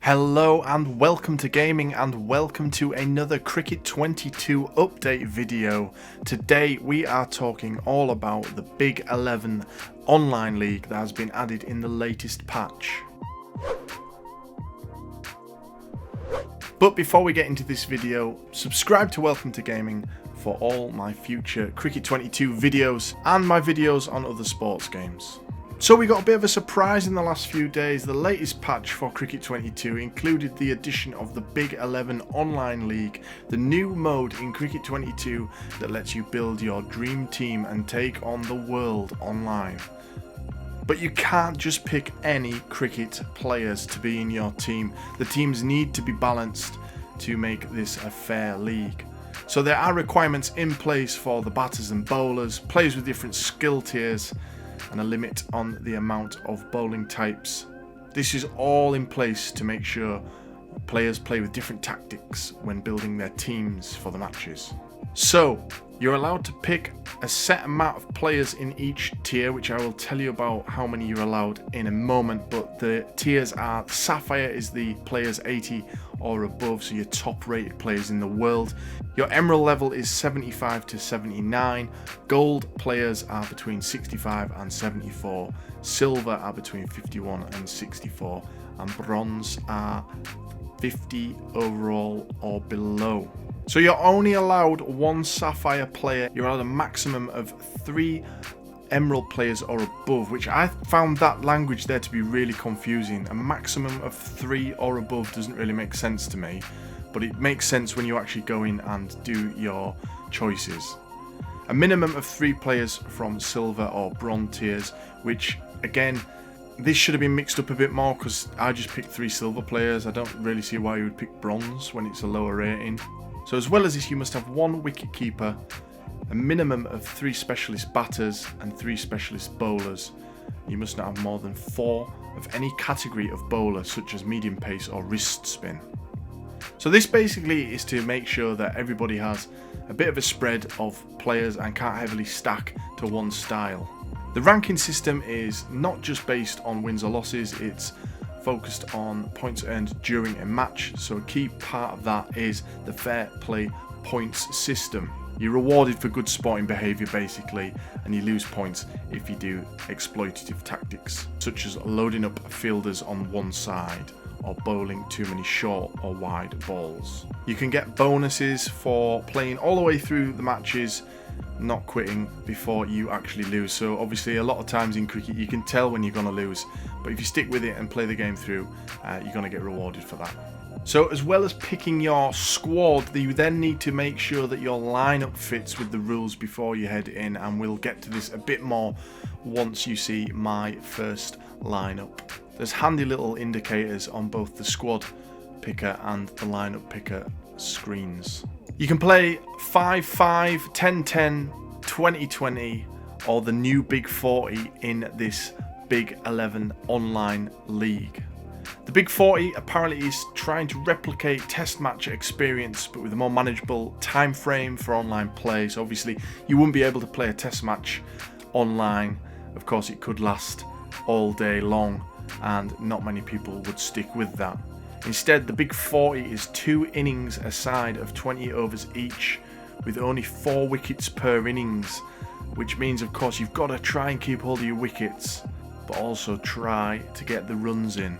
Hello and welcome to gaming and welcome to another Cricket 22 update video. Today we are talking all about the Big 11 online league that has been added in the latest patch. But before we get into this video, subscribe to Welcome to Gaming for all my future Cricket 22 videos and my videos on other sports games. So we got a bit of a surprise in the last few days. The latest patch for Cricket 22 included the addition of the Big 11 Online League, the new mode in Cricket 22 that lets you build your dream team and take on the world online. But you can't just pick any cricket players to be in your team. The teams need to be balanced to make this a fair league. So there are requirements in place for the batters and bowlers, players with different skill tiers, and a limit on the amount of bowling types. This is all in place to make sure players play with different tactics when building their teams for the matches. So you're allowed to pick a set amount of players in each tier, which I will tell you about how many you're allowed in a moment, but the tiers are: Sapphire is the players 80 or above, so your top rated players in the world. Your Emerald level is 75 to 79, Gold players are between 65 and 74, Silver are between 51 and 64, and Bronze are 50 overall or below. So you're only allowed one Sapphire player. You're allowed a maximum of 3 Emerald players or above, which I found that language there to be really confusing. A maximum of 3 or above doesn't really make sense to me, but it makes sense when you actually go in and do your choices. A minimum of 3 players from Silver or Bronze tiers, which again, this should have been mixed up a bit more because I just picked 3 Silver players. I don't really see why you would pick Bronze when it's a lower rating. So as well as this, you must have 1 wicket keeper, a minimum of 3 specialist batters and 3 specialist bowlers. You must not have more than 4 of any category of bowler, such as medium pace or wrist spin. So this basically is to make sure that everybody has a bit of a spread of players and can't heavily stack to one style. The ranking system is not just based on wins or losses, it's focused on points earned during a match, so a key part of that is the fair play points system. You're rewarded for good sporting behaviour basically, and you lose points if you do exploitative tactics, such as loading up fielders on one side or bowling too many short or wide balls. You can get bonuses for playing all the way through the matches, not quitting before you actually lose. So obviously a lot of times in cricket you can tell when you're going to lose, but if you stick with it and play the game through, you're going to get rewarded for that. So as well as picking your squad, you then need to make sure that your lineup fits with the rules before you head in, and we'll get to this a bit more once you see my first lineup. There's handy little indicators on both the squad picker and the lineup picker screens. You can play 5-5, 10-10, 20-20 or the new Big 40 in this Big 11 online league. The Big 40 apparently is trying to replicate test match experience, but with a more manageable time frame for online play. So obviously you wouldn't be able to play a test match online. Of course it could last all day long and not many people would stick with that. Instead, the Big 40 is 2 innings a side of 20 overs each, with only 4 wickets per innings, which means of course you've got to try and keep hold of your wickets, but also try to get the runs in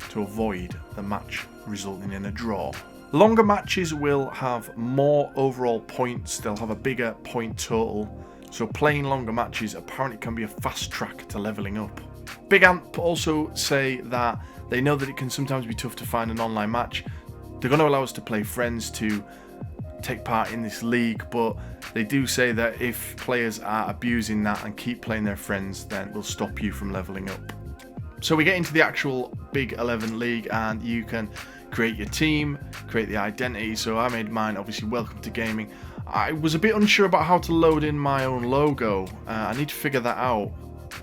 to avoid the match resulting in a draw. Longer matches will have more overall points, they'll have a bigger point total, so playing longer matches apparently can be a fast track to levelling up. Big Amp also say that they know that it can sometimes be tough to find an online match. They're going to allow us to play friends to take part in this league, but they do say that if players are abusing that and keep playing their friends, then they'll stop you from levelling up. So we get into the actual Big 11 league and you can create your team, create the identity. So I made mine, obviously Welcome to Gaming. I was a bit unsure about how to load in my own logo. I need to figure that out,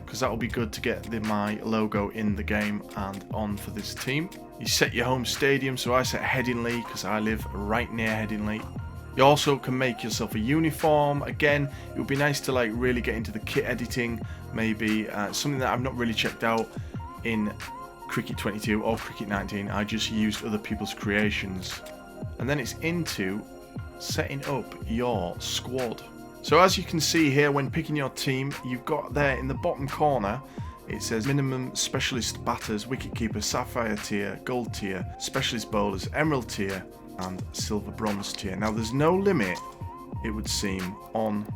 because that will be good to get my logo in the game and on for this team. You set your home stadium, so I set Headingley because I live right near Headingley. You also can make yourself a uniform. Again, it would be nice to really get into the kit editing, maybe something that I've not really checked out in Cricket 22 or Cricket 19. I just used other people's creations. And then it's into setting up your squad. So as you can see here, when picking your team, you've got there in the bottom corner, it says minimum specialist batters, wicketkeeper, sapphire tier, gold tier, specialist bowlers, emerald tier, and silver bronze tier. Now there's no limit, it would seem, on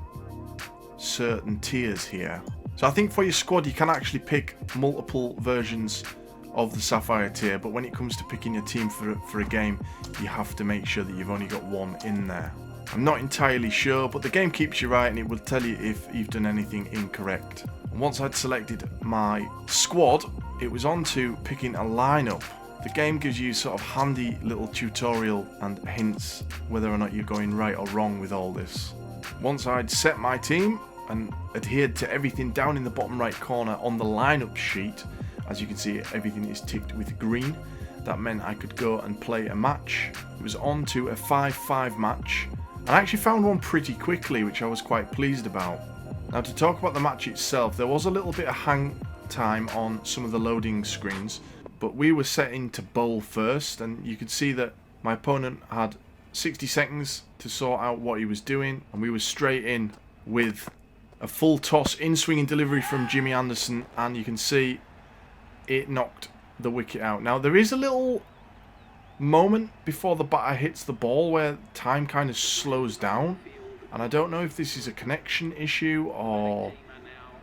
certain tiers here. So I think for your squad you can actually pick multiple versions of the sapphire tier, but when it comes to picking your team for a game, you have to make sure that you've only got one in there. I'm not entirely sure, but the game keeps you right and it will tell you if you've done anything incorrect. And once I'd selected my squad, it was on to picking a lineup. The game gives you sort of handy little tutorial and hints whether or not you're going right or wrong with all this. Once I'd set my team and adhered to everything down in the bottom right corner on the lineup sheet, as you can see, everything is ticked with green. That meant I could go and play a match. It was on to a 5-5 match. And I actually found one pretty quickly, which I was quite pleased about. Now, to talk about the match itself, there was a little bit of hang time on some of the loading screens, but we were setting to bowl first, and you could see that my opponent had 60 seconds to sort out what he was doing, and we were straight in with a full toss in swinging delivery from Jimmy Anderson, and you can see it knocked the wicket out. Now, there is a little moment before the batter hits the ball where time kind of slows down, and I don't know if this is a connection issue or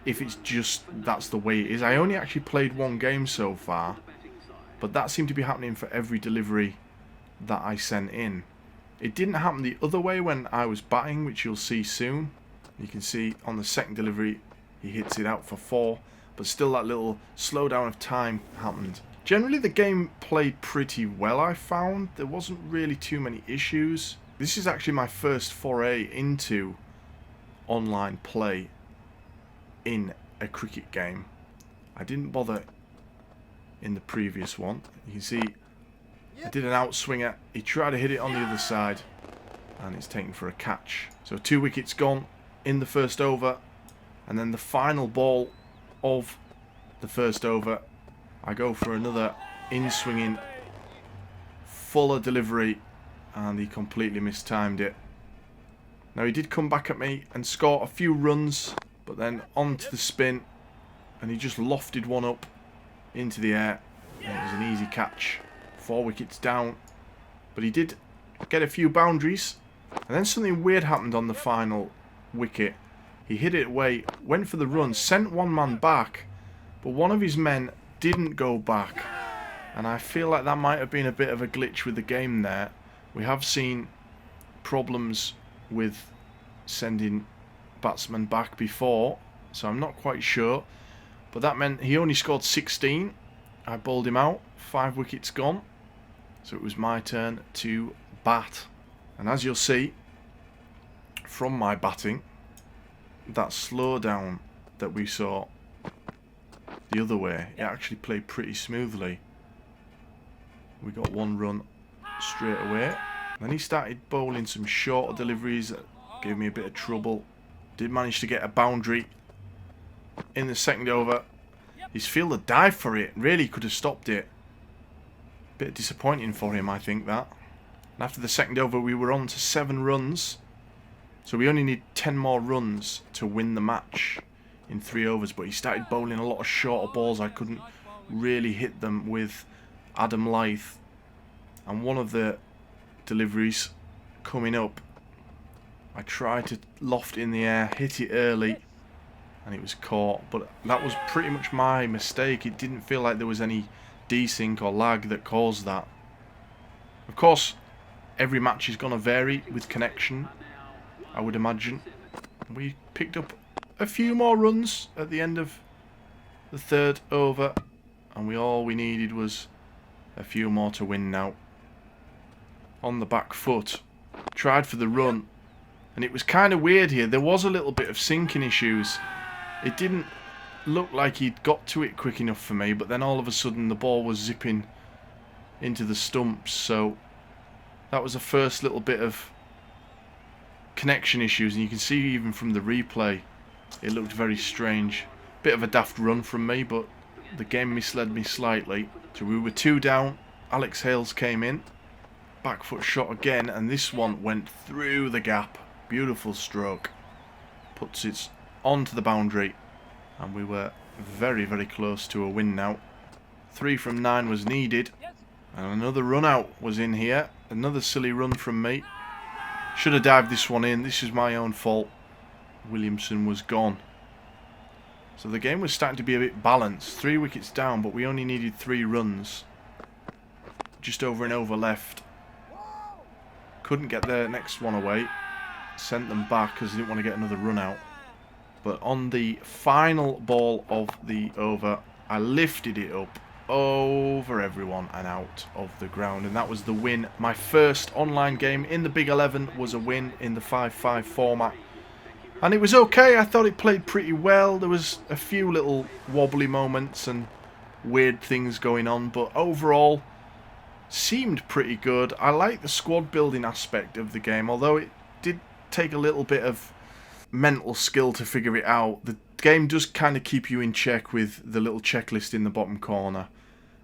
if it's just that's the way it is. I only actually played one game so far, but that seemed to be happening for every delivery that I sent in. It didn't happen the other way when I was batting, which you'll see soon. You can see on the second delivery he hits it out for 4, but still that little slowdown of time happened. Generally, the game played pretty well, I found. There wasn't really too many issues. This is actually my first foray into online play in a cricket game. I didn't bother in the previous one. You can see I did an outswinger. He tried to hit it on the other side, and it's taken for a catch. So 2 wickets gone in the first over, and then the final ball of the first over, I go for another in-swinging fuller delivery, and he completely mistimed it. Now, he did come back at me and score a few runs, but then onto the spin, and he just lofted one up into the air, and it was an easy catch. 4 wickets down, but he did get a few boundaries, and then something weird happened on the final wicket. He hit it away, went for the run, sent one man back, but one of his men didn't go back, and I feel like that might have been a bit of a glitch with the game there. We have seen problems with sending batsmen back before, so I'm not quite sure, but that meant he only scored 16. I bowled him out, 5 wickets gone, so it was my turn to bat. And as you'll see from my batting, that slowdown that we saw the other way, it actually played pretty smoothly. We got 1 run straight away. Then he started bowling some shorter deliveries that gave me a bit of trouble. Did manage to get a boundary in the second over. His fielder dived for it, really could have stopped it. Bit disappointing for him, I think, that. And after the second over, we were on to 7 runs. So we only need 10 more runs to win the match in 3 overs, but he started bowling a lot of shorter balls. I couldn't really hit them with Adam Lyth, and one of the deliveries coming up, I tried to loft in the air, hit it early, and it was caught, but that was pretty much my mistake. It didn't feel like there was any desync or lag that caused that. Of course, every match is going to vary with connection, I would imagine. We picked up a few more runs at the end of the 3rd over, and all we needed was a few more to win now. On the back foot, tried for the run, and it was kind of weird here. There was a little bit of sinking issues. It didn't look like he'd got to it quick enough for me, but then all of a sudden the ball was zipping into the stumps, so that was the first little bit of connection issues, and you can see even from the replay it looked very strange. Bit of a daft run from me, but the game misled me slightly. So we were 2 down. Alex Hales came in. Back foot shot again, and this one went through the gap. Beautiful stroke. Puts it onto the boundary, and we were very, very close to a win now. 3 from 9 was needed, and another run out was in here. Another silly run from me. Should have dived this one in. This is my own fault. Williamson was gone. So the game was starting to be a bit balanced. 3 wickets down, but we only needed 3 runs. Just over and over left. Couldn't get the next one away. Sent them back because I didn't want to get another run out. But on the final ball of the over, I lifted it up over everyone and out of the ground. And that was the win. My first online game in the Big 11 was a win in the 5-5 format. And it was okay. I thought it played pretty well. There was a few little wobbly moments and weird things going on. But overall, seemed pretty good. I like the squad building aspect of the game. Although it did take a little bit of mental skill to figure it out. The game does kind of keep you in check with the little checklist in the bottom corner.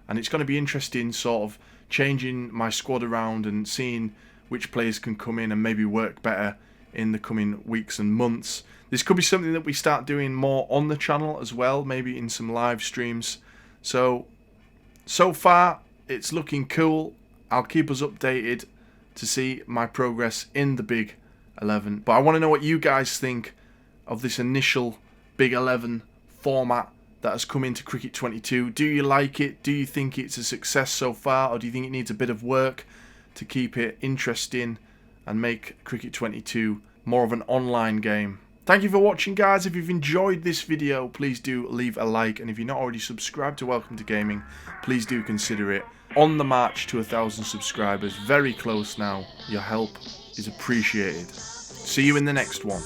And it's going to be interesting sort of changing my squad around and seeing which players can come in and maybe work better in the coming weeks and months. This could be something that we start doing more on the channel as well, maybe in some live streams. So far it's looking cool. I'll keep us updated to see my progress in the Big 11. But I want to know what you guys think of this initial Big 11 format that has come into Cricket 22. Do you like it? Do you think it's a success so far? Or do you think it needs a bit of work to keep it interesting and make Cricket 22 more of an online game? Thank you for watching, guys. If you've enjoyed this video, please do leave a like. And if you're not already subscribed to Welcome to Gaming, please do consider it. On the march to 1,000 subscribers, very close now. Your help is appreciated. See you in the next one.